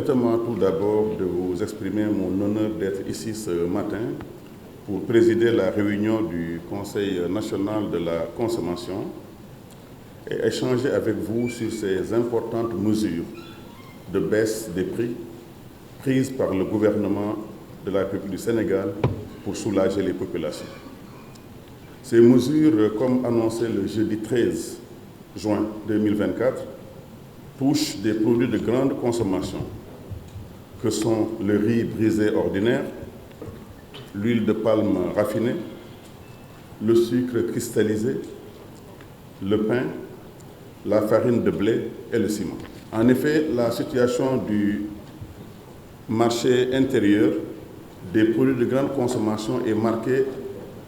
Permettez-moi tout d'abord de vous exprimer mon honneur d'être ici ce matin pour présider la réunion du Conseil national de la consommation et échanger avec vous sur ces importantes mesures de baisse des prix prises par le gouvernement de la République du Sénégal pour soulager les populations. Ces mesures, comme annoncé le jeudi 13 juin 2024, touchent des produits de grande consommation que sont le riz brisé ordinaire, l'huile de palme raffinée, le sucre cristallisé, le pain, la farine de blé et le ciment. En effet, la situation du marché intérieur des produits de grande consommation est marquée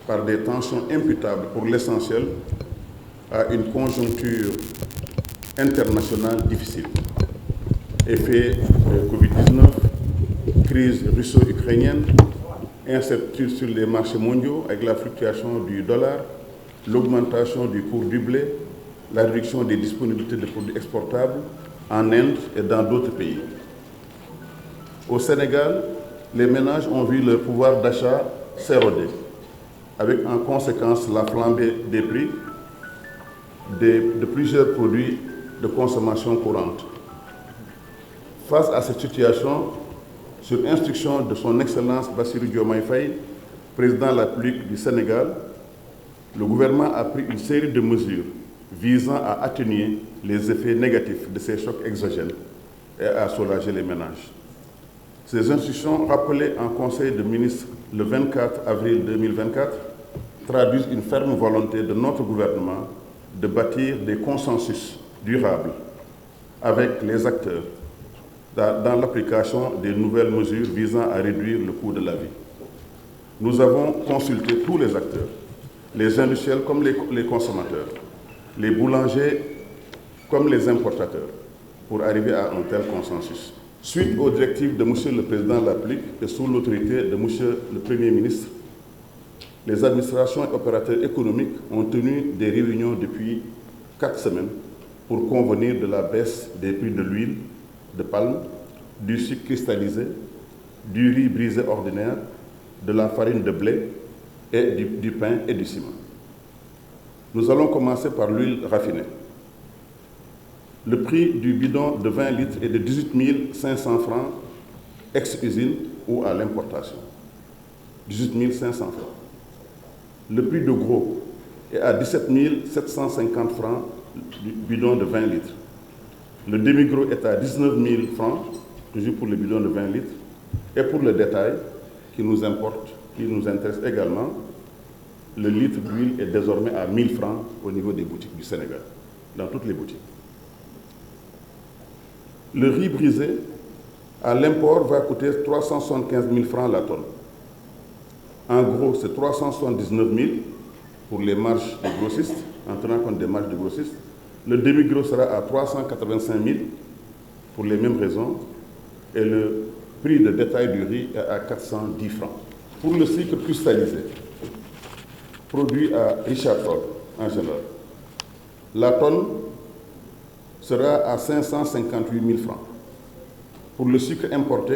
par des tensions imputables pour l'essentiel à une conjoncture internationale difficile. Effet de Covid-19, crise russo-ukrainienne, incertitude sur les marchés mondiaux avec la fluctuation du dollar, l'augmentation du cours du blé, la réduction des disponibilités de produits exportables en Inde et dans d'autres pays. Au Sénégal, les ménages ont vu leur pouvoir d'achat s'éroder, avec en conséquence la flambée des prix de plusieurs produits de consommation courante. Face à cette situation, sur instruction de son Excellence Bassirou Diomaye Faye, président de la République du Sénégal, le gouvernement a pris une série de mesures visant à atténuer les effets négatifs de ces chocs exogènes et à soulager les ménages. Ces instructions, rappelées en Conseil de ministres le 24 avril 2024, traduisent une ferme volonté de notre gouvernement de bâtir des consensus durables avec les acteurs dans l'application des nouvelles mesures visant à réduire le coût de la vie. Nous avons consulté tous les acteurs, les industriels comme les consommateurs, les boulangers comme les importateurs, pour arriver à un tel consensus. Suite aux directives de M. le Président de la République et sous l'autorité de M. le Premier ministre, les administrations et opérateurs économiques ont tenu des réunions depuis 4 semaines pour convenir de la baisse des prix de l'huile de palme, du sucre cristallisé, du riz brisé ordinaire, de la farine de blé et du pain et du ciment. Nous allons commencer par l'huile raffinée. Le prix du bidon de 20 litres est de 18 500 francs ex-usine ou à l'importation. 18 500 francs. Le prix de gros est à 17 750 francs du bidon de 20 litres. Le demi-gros est à 19 000 francs, toujours pour le bidon de 20 litres. Et pour le détail, qui nous intéresse également, le litre d'huile est désormais à 1 000 francs au niveau des boutiques du Sénégal, dans toutes les boutiques. Le riz brisé, à l'import, va coûter 375 000 francs la tonne. En gros, c'est 379 000 pour les marges des grossistes, en tenant compte des marges des grossistes. Le demi-gros sera à 385 000 pour les mêmes raisons. Et le prix de détail du riz est à 410 francs. Pour le sucre cristallisé, produit à Richard Toll en général, la tonne sera à 558 000 francs. Pour le sucre importé,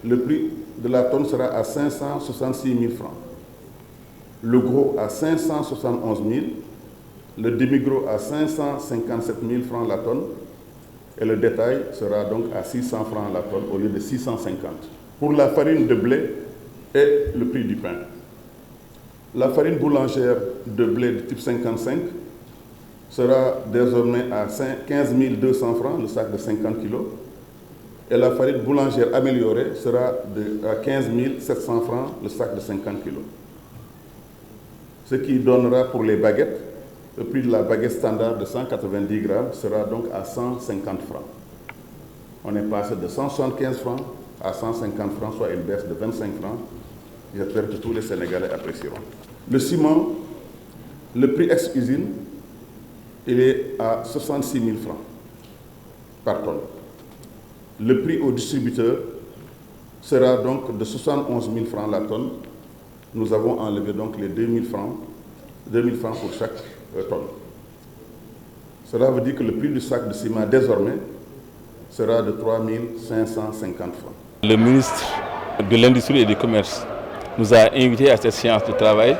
le prix de la tonne sera à 566 000 francs. Le gros à 571 000, le demi-gros à 557 000 francs la tonne, et le détail sera donc à 600 francs la tonne au lieu de 650. Pour la farine de blé et le prix du pain. La farine boulangère de blé de type 55 sera désormais à 15 200 francs le sac de 50 kg. Et la farine boulangère améliorée sera à 15 700 francs le sac de 50 kg. Ce qui donnera pour les baguettes, le prix de la baguette standard de 190 grammes sera donc à 150 francs. On est passé de 175 francs à 150 francs, soit une baisse de 25 francs. J'espère que tous les Sénégalais apprécieront. Le ciment, le prix ex-usine, il est à 66 000 francs par tonne. Le prix au distributeur sera donc de 71 000 francs la tonne. Nous avons enlevé donc les 2 000 francs pour chaque tonne. Cela veut dire que le prix du sac de ciment désormais sera de 3 550 francs. Le ministre de l'Industrie et du Commerce nous a invités à cette séance de travail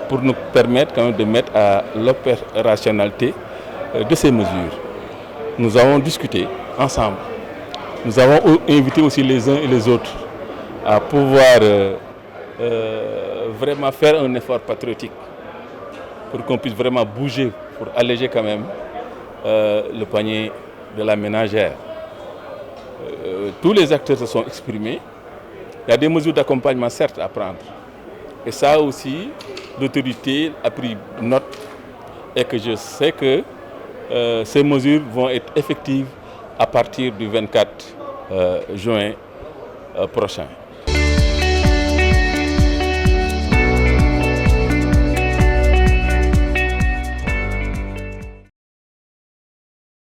pour nous permettre quand même de mettre à l'opérationnalité de ces mesures. Nous avons discuté ensemble. Nous avons invité aussi les uns et les autres à pouvoir vraiment faire un effort patriotique pour qu'on puisse vraiment bouger, pour alléger quand même le panier de la ménagère. Tous les acteurs se sont exprimés. Il y a des mesures d'accompagnement certes à prendre. Et ça aussi, l'autorité a pris note et que je sais que ces mesures vont être effectives à partir du 24 juin prochain.